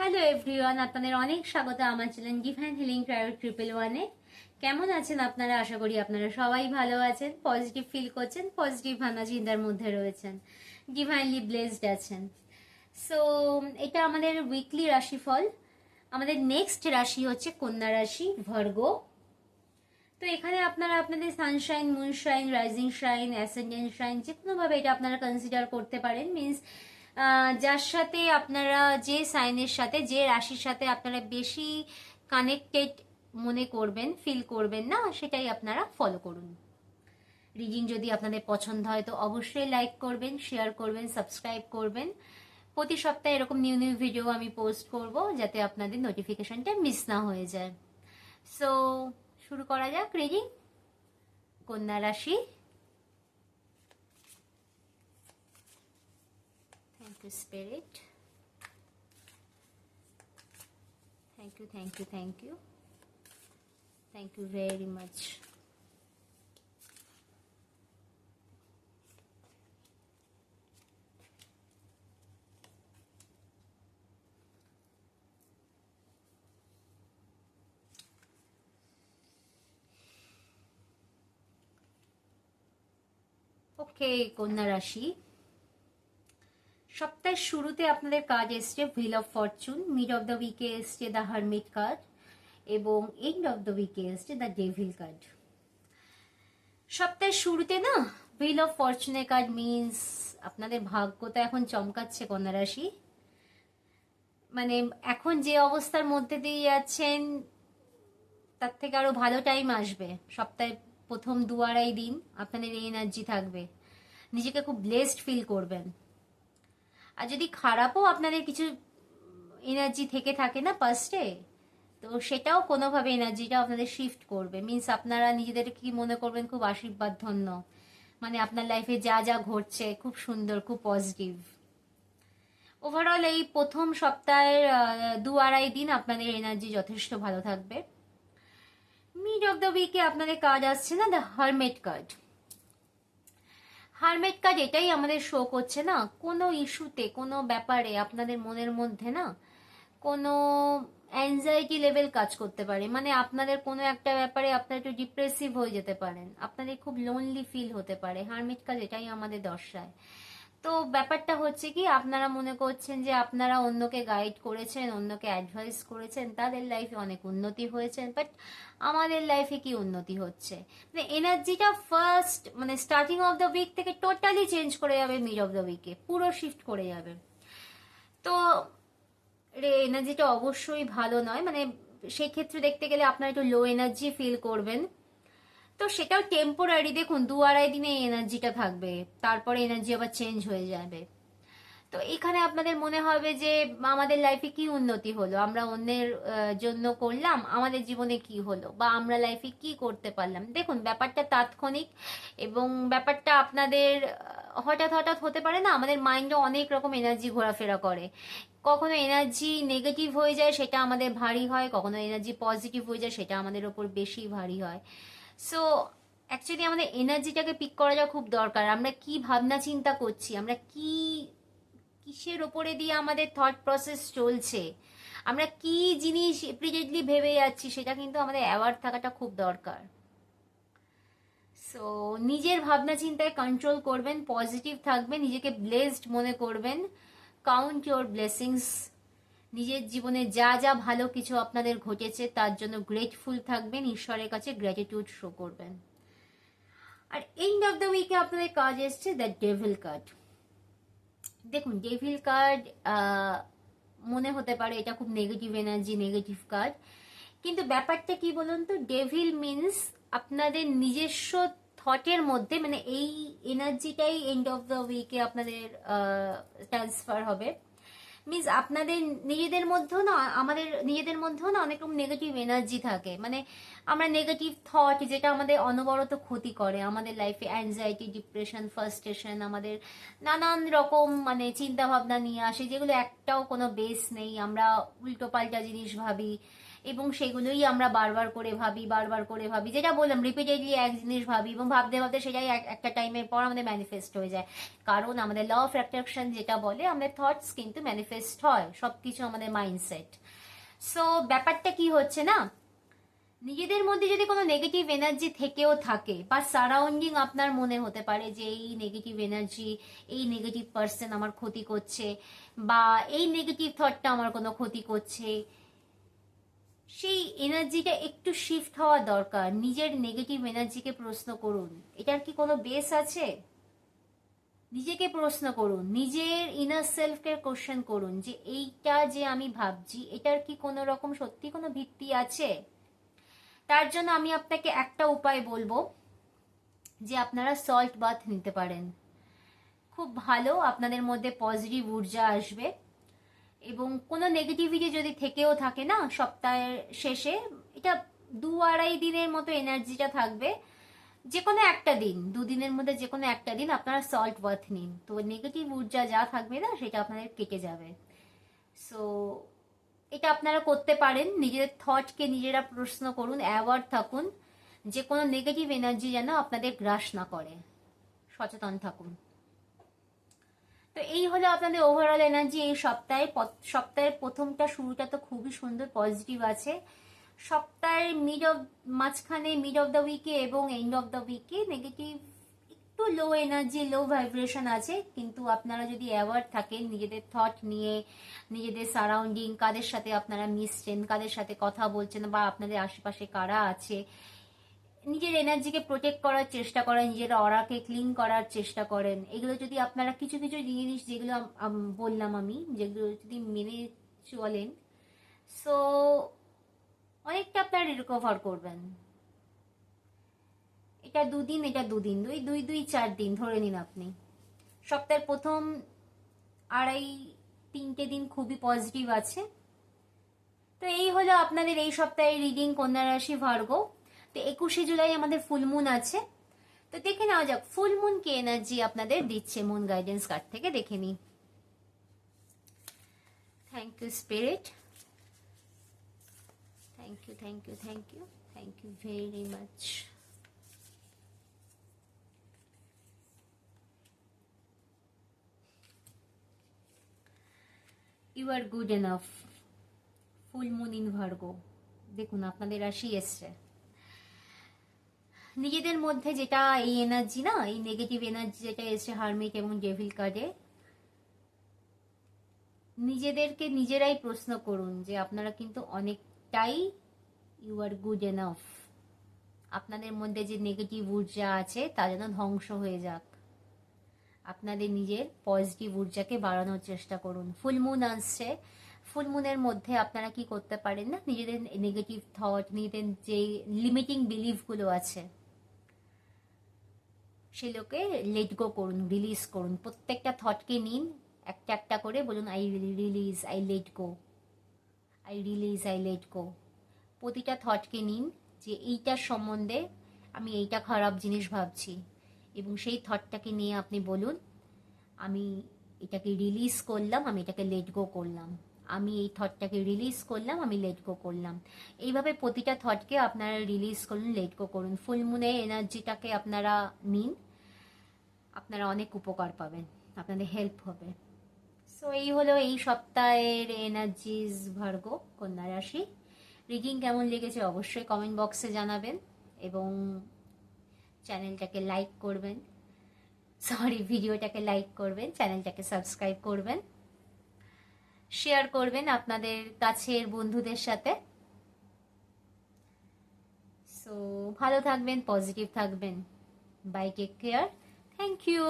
Hello everyone, আপনাদের অনেক স্বাগত আমার চ্যানেল ডিভাইন হিলিং ট্রায়াল 111-এ। কেমন আছেন আপনারা? আশা করি আপনারা সবাই ভালো আছেন, পজিটিভ ফিল করছেন, পজিটিভ ভাবনা চিন্তার মধ্যে রয়েছেন, ডিভাইনলি ব্লেসড আছেন। সো এটা আমাদের উইকলি রাশিফল। আমাদের নেক্সট রাশি হচ্ছে কন্যা রাশি, ভার্গ। তো এখানে আপনারা আপনাদের Sunshine, moonshine, rising shine, ascendant shine যে কোনোভাবে এটা আপনারা কনসিডার করতে পারেন। মিনস যার সাথে আপনারা, যে সাইনের সাথে, যে রাশির সাথে আপনারা বেশি কানেক্টেড মনে করবেন, ফিল করবেন না, সেটাই আপনারা ফলো করুন। রিডিং যদি আপনাদের পছন্দ হয় তো অবশ্যই লাইক করবেন, শেয়ার করবেন, সাবস্ক্রাইব করবেন। প্রতি সপ্তাহে এরকম নিউ নিউ ভিডিও আমি পোস্ট করব, যাতে আপনাদের নোটিফিকেশনটা মিস না হয়ে যায়। সো শুরু করা যাক রিডিং। কন্যা রাশি। Thank you spirit, thank you, thank you, thank you, thank you very much. Okay কন্যা রাশি, সপ্তাহের শুরুতে আপনাদের কার্ড এসছে wheel of fortune, mid of the উইকে এসছে দ্য হারমিট কার্ড এবং এন্ড অফ দ্য উইকে এসছে দ্য ডেভিল কার্ড। সপ্তাহের শুরুতে না হুইল অফ ফরচুনের কার্ড মিনস আপনাদের ভাগ্য তো এখন চমকাচ্ছে কন্যা রাশি। মানে এখন যে অবস্থার মধ্যে দিয়ে যাচ্ছেন তার থেকে আরো ভালো টাইম আসবে। সপ্তাহে প্রথম 2-2.5 দিন আপনাদের এই এনার্জি থাকবে, নিজেকে খুব ব্লেসড ফিল করবেন। আর যদি খারাপও আপনাদের কিছু এনার্জি থেকে থাকে না পাস্টে, তো সেটাও কোনোভাবে এনার্জিটা আপনাদের শিফট করবে। মিনস আপনারা নিজেদের কি মনে করবেন খুব আশীর্বাদ ধন্য, মানে আপনার লাইফে যা যা ঘটছে খুব সুন্দর, খুব পজিটিভ। ওভারঅল এই প্রথম সপ্তাহের 2-2.5 দিন আপনাদের এনার্জি যথেষ্ট ভালো থাকবে। মিড অফ দ্য উইকে আপনাদের কার্ড আসছে না the hermit card. Hermit card এটাই আমাদের শো করছে না, কোনো ইস্যুতে, কোনো ব্যাপারে আপনাদের মনের মধ্যে না কোনো অ্যাংজাইটি লেভেল কাজ করতে পারে। মানে আপনাদের কোনো একটা ব্যাপারে আপনারা একটু ডিপ্রেসিভ হয়ে যেতে পারেন, আপনাদের খুব লোনলি ফিল হতে পারে। হারমেট কার্ড এটাই আমাদের দর্শায়। তো ব্যাপারটা হচ্ছে কি, আপনারা মনে করছেন যে আপনারা অন্যকে গাইড করেছেন, অন্যকে অ্যাডভাইস করেছেন, তাদের লাইফে অনেক উন্নতি হয়েছে, বাট আমাদের লাইফে কি উন্নতি হচ্ছে, মানে এনার্জিটা ফার্স্ট মানে স্টার্টিং অফ দ্য উইক থেকে টোটালি চেঞ্জ করে যাবে, মিড অফ দ্য উইকে পুরো শিফট করে যাবে। তো এনার্জিটা অবশ্যই ভালো নয়, মানে সেই ক্ষেত্রে দেখতে গেলে আপনারা একটু লো এনার্জি ফিল করবেন। তো সেটাও টেম্পোরারি, দেখুন 2-2.5 দিনে এনার্জিটা থাকবে, তারপরে এনার্জি আবার চেঞ্জ হয়ে যাবে। তো এখানে আপনাদের মনে হবে যে আমাদের লাইফে কি উন্নতি হলো, আমরা অন্যের জন্য করলাম, আমাদের জীবনে কি হলো, বা আমরা লাইফে কি করতে পারলাম। দেখুন ব্যাপারটা তাৎক্ষণিক, এবং ব্যাপারটা আপনাদের হঠাৎ হঠাৎ হতে পারে না। আমাদের মাইন্ডে অনেক রকম এনার্জি ঘোরাফেরা করে, কখনো এনার্জি নেগেটিভ হয়ে যায় সেটা আমাদের ভারী হয়, কখনো এনার্জি পজিটিভ হয়ে যায় সেটা আমাদের ওপর বেশি ভারী হয়। সো অ্যাকচুয়ালি আমাদের এনার্জিটাকে পিক করাটা খুব দরকার। আমরা কি ভাবনা চিন্তা করছি, আমরা কি কিসের ওপরে দিয়ে আমাদের থট প্রসেস চলছে, আমরা কি জিনিস রিপিটেডলি ভেবে যাচ্ছি, সেটা কিন্তু আমাদের অ্যাওয়ার থাকাটা খুব দরকার। সো নিজের ভাবনা চিন্তায় কন্ট্রোল করবেন, পজিটিভ থাকবেন, নিজেকে ব্লেসড মনে করবেন, কাউন্ট ইউর ব্লেসিংস। নিজের জীবনে যা যা ভালো কিছু আপনাদের ঘটেছে তার জন্য গ্রেটফুল থাকবেন, ঈশ্বরের কাছে গ্র্যাটিটিউড শো করবেন। আর এন্ড অফ দ্য উইকে আপনাদের কাজ এসছে দ্য ডেভিল কার্ড। দেখুন ডেভিল কার্ড মনে হতে পারে এটা খুব নেগেটিভ এনার্জি, নেগেটিভ কার্ড, কিন্তু ব্যাপারটা কি বলুন তো, ডেভিল মিনস আপনাদের নিজস্ব থটের মধ্যে, মানে এই এনার্জিটাই এন্ড অফ দ্য উইকে আপনাদের ট্রান্সফার হবে। মিনস আপনাদের নিজেদের মধ্যেও না, আমাদের নিজেদের মধ্যেও না অনেক রকম নেগেটিভ এনার্জি থাকে। মানে আমরা নেগেটিভ থট যেটা আমাদের অনবরত ক্ষতি করে, আমাদের লাইফে অ্যাংজাইটি, ডিপ্রেশন, ফার্স্ট্রেশন, আমাদের নানান রকম মানে চিন্তা ভাবনা নিয়ে আসে, যেগুলো একটাও কোনো বেস নেই। আমরা উল্টো পাল্টা জিনিস ভাবি, এবং সেগুলোই আমরা বারবার করে ভাবি, যেটা বললাম রিপিটেডলি এক জিনিস ভাবি এবং ভাবতে ভাবতে সেটাই একটা টাইমের পর আমাদের ম্যানিফেস্ট হয়ে যায়। কারণ আমাদের ল অফ অ্যাট্রাকশন যেটা বলে, আমাদের থটস কিন্তু ম্যানিফেস্ট হয়, সবকিছু আমাদের মাইন্ডসেট। সো ব্যাপারটা কি হচ্ছে না, নিজেদের মধ্যে যদি কোনো নেগেটিভ এনার্জি থেকেও থাকে বা সারাউন্ডিং আপনার মনে হতে পারে যে এই নেগেটিভ এনার্জি, এই নেগেটিভ পার্সন আমার ক্ষতি করছে বা এই নেগেটিভ থটটা আমার কোনো ক্ষতি করছে, সেই এনার্জিটা একটু শিফট হওয়া দরকার। নিজের নেগেটিভ এনার্জিকে প্রশ্ন করুন, এটার কি কোনো বেস আছে? নিজেকে প্রশ্ন করুন, নিজের ইনার সেলফকে কোশ্চেন করুন যে এইটা যে আমি ভাবছি এটার কি কোনো রকম সত্যি কোনো ভিত্তি আছে? তার জন্য আমি আপনাকে একটা উপায় বলবো যে আপনারা সল্ট বাথ নিতে পারেন। খুব ভালো, আপনাদের মধ্যে পজিটিভ ঊর্জা আসবে এবং কোনো নেগেটিভিটি যদি থেকেও থাকে না, সপ্তাহের শেষে এটা 2-2.5 দিনের মতো এনার্জিটা থাকবে, যে কোনো একটা দিন, 2 দিনের মধ্যে যে কোনো একটা দিন আপনারা সল্ট বাথ নিন, তো নেগেটিভ ঊর্জা যা থাকবে না সেটা আপনাদের কেটে যাবে। সো এটা আপনারা করতে পারেন। নিজেদের থটকে নিজেরা প্রশ্ন করুন, অ্যাওয়ার্ড থাকুন যে কোনো নেগেটিভ এনার্জি যেন আপনাদের গ্রাস না করে, সচেতন থাকুন। তো এই হলো আপনাদের ওভারঅল এনার্জি এই সপ্তাহে। সপ্তাহের প্রথমটা শুরুটা তো খুবই সুন্দর, পজিটিভ আছে। সপ্তাহের মাঝখানে মিড অফ দ্য উইকে এবং এন্ড অফ দ্য উইকে নেগেটিভ, একটু লো এনার্জি, লো ভাইব্রেশন আছে। কিন্তু আপনারা যদি অ্যাওয়ার্ড থাকেন নিজেদের থট নিয়ে, নিজেদের সারাউন্ডিং, কাদের সাথে আপনারা মিশছেন, কাদের সাথে কথা বলছেন বা আপনাদের আশেপাশে কারা আছে, নিজের এনার্জিকে প্রোটেক্ট করার চেষ্টা করেন, নিজের অরাকে ক্লিন করার চেষ্টা করেন, এগুলো যদি আপনারা কিছু কিছু জিনিস যেগুলো বললাম আমি, যেগুলো যদি মেনে চলেন, সো অনেকটা আপনারা রিকভার করবেন। এটা 2 দিন, এটা 2 দিন, 2-4 দিন ধরে নিন আপনি। সপ্তাহের প্রথম 2.5-3টে দিন খুবই পজিটিভ আছে। তো এই হলো আপনাদের এই সপ্তাহের রিডিং, কন্যা রাশি, ভার্গ। তো 21শে জুলাই আমাদের ফুলমুন আছে। তো দেখে নেওয়া যাক ফুলমুন কি এনার্জি আপনাদের দিচ্ছে মুন গাইডেন্স কার্ড থেকে, দেখে নিই। Thank you spirit, thank you, thank you, thank you, thank you very much. You are good enough, full moon in Virgo. দেখুন আপনাদের রাশি এসছে। নিজেদের মধ্যে যেটা এই এনার্জি না, এই নেগেটিভ এনার্জি যেটা এসছে হারমিট এবং ডেভিল কার্ডে, নিজেদেরকে নিজেরাই প্রশ্ন করুন যে আপনারা কিন্তু অনেকটাই ইউ আর গুড এনাফ। আপনাদের মধ্যে যে নেগেটিভ ঊর্জা আছে তা যেন ধ্বংস হয়ে যাক। আপনাদের নিজের পজিটিভ ঊর্জাকে বাড়ানোর চেষ্টা করুন। ফুলমুন আসছে, ফুলমুনের মধ্যে আপনারা কি করতে পারেন না, নিজেদের নেগেটিভ থট, নিজেদের যে লিমিটিং বিলিফগুলো আছে সেগুলোকে লেট গো করুন, রিলিজ করুন। প্রত্যেকটা থটকে নিন, একটা একটা করে বলুন I release, I let go, I release, I let go. প্রতিটা থটকে নিন যে এইটার সম্বন্ধে আমি এইটা খারাপ জিনিস ভাবছি, এবং সেই থটটাকে নিয়ে আপনি বলুন আমি এটাকে রিলিজ করলাম, আমি এটাকে লেট গো করলাম, আমি এই থটটাকে রিলিজ করলাম, আমি লেট গো করলাম। এইভাবে প্রতিটা থটকে আপনারা রিলিজ করুন, লেট গো করুন। ফুলমুনে এনার্জিটাকে আপনারা নিন, আপনারা অনেক উপকার পাবেন, আপনাদের হেল্প হবে। সো এই হলো এই সপ্তাহের এনার্জিজ ভার্গ, কন্যা রাশি। রিডিং কেমন লেগেছে অবশ্যই কমেন্ট বক্সে জানাবেন এবং চ্যানেলটাকে লাইক করবেন, ভিডিওটাকে লাইক করবেন, চ্যানেলটাকে সাবস্ক্রাইব করবেন, শেয়ার করবেন আপনাদের কাছের বন্ধুদের সাথে। সো ভালো থাকবেন, পজিটিভ থাকবেন। Bye, take care, thank you.